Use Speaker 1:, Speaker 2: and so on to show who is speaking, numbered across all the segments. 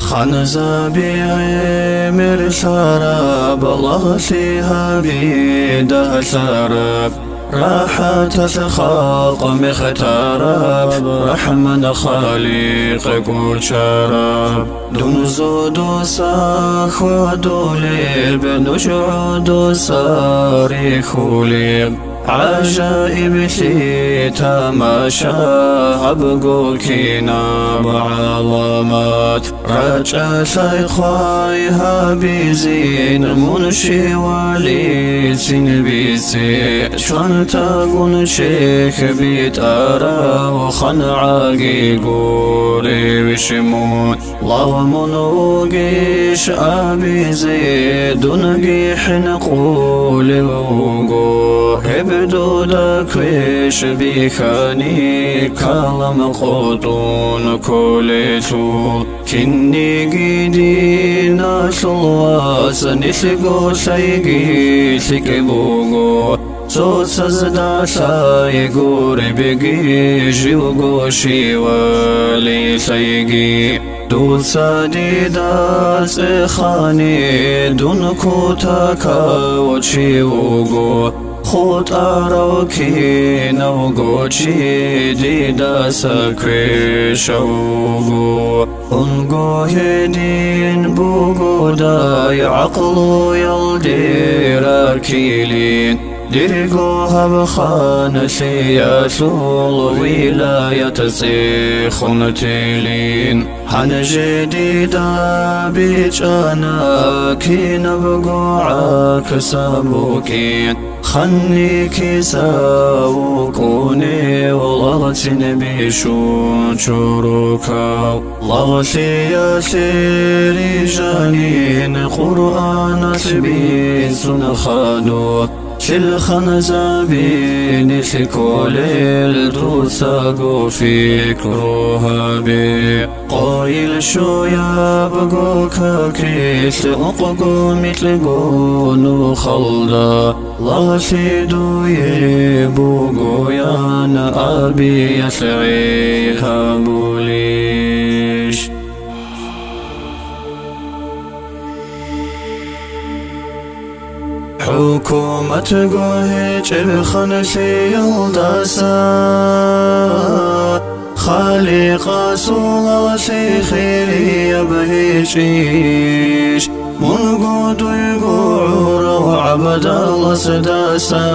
Speaker 1: خنزابي عمر شراب الله فيها بيده سراب راحة الخلق مختارب رحمن خالق كل شراب دون زود ساخ ودولب نشعد ساري خوليب عجائب في تماشى أبقول كينام علامات رجع شيخايها بزين منشي ولي سين بيسي شنتاقون شيخ بيت أرى وخنعاقي قولي وشمون الله منوقيش أبي زيد نقيح نقولي وقول بدودك ويش بيخاني كلام قطون كل طول كني قيدي ناشلواس نسيقو سيقي سيقبوغو صوت سزدا سايقور بيقي جيوغو شيوالي سيقي دول ساديدا سيخاني دون كوتاكا وشيوغو خود آروكي نوغوشي ديدا سكري شوغو انغو هدين بوغو داي عقلو يلدير أركيلين ديرغو هبخان سياسول ولاية سيخون تيلين حن جديدا بيجانا كي نبغو عاكسابوكين خني كيساوكوني والغتين بيشون شروكا لغتي ياسيري جانين قرآن سبين سنخادو الخنزابين في كل الدوساقو في كروها بي قايل شو يابقو كاكريس أققو مثلقو نخلدا لاسيدو يبوغو يانا أبي يسعيها بوليش حكومة قوهيج الخنسي يلداسا خالق سولا سيخيري يبهيشيش منقود يقعور وعبد الله سداسا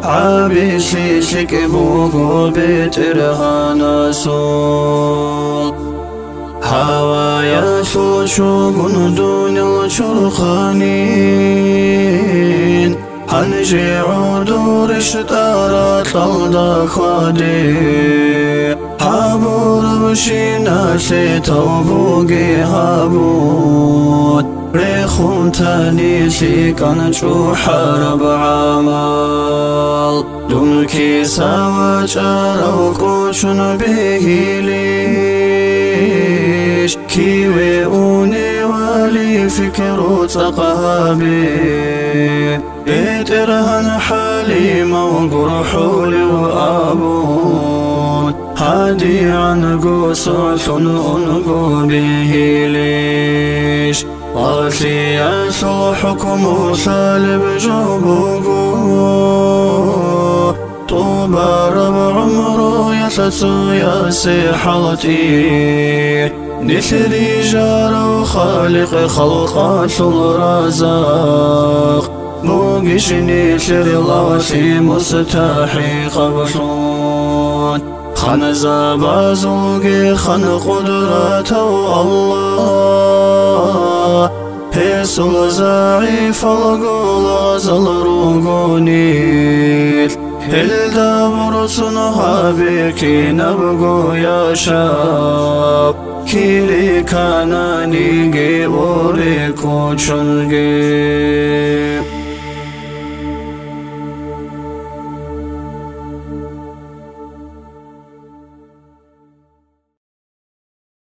Speaker 1: عابسي سكبوغو بيترهانا سول هوايا شوشوغن دون الشرخانين هنجي عودور اشتارات للدا خوادي حابور بشينا سيتوبوغي هابود ريخون تاني سيكان شو حرب عمال دون كيسا وجارو كوشن بيهيليش كيوي أوني والي فكرو تقهابي بيترهن حليمة وقرحولي وآبود هادي عنقو صعفن أنقو بيهيليش غاسي يسو حكم سالب جوبوغو طوبى ربع عمرو يسسو ياسي حالتي نثري جارو خالق خلقات الرزاق موقشني سر لاسي مستحي قبشون خنزا بازوغي خن قدرته الله هيسو زعيف القول زلروغوني هلدا برسنها بكي نبغو يا شاب كيري كاناني جيبوري كوشنجي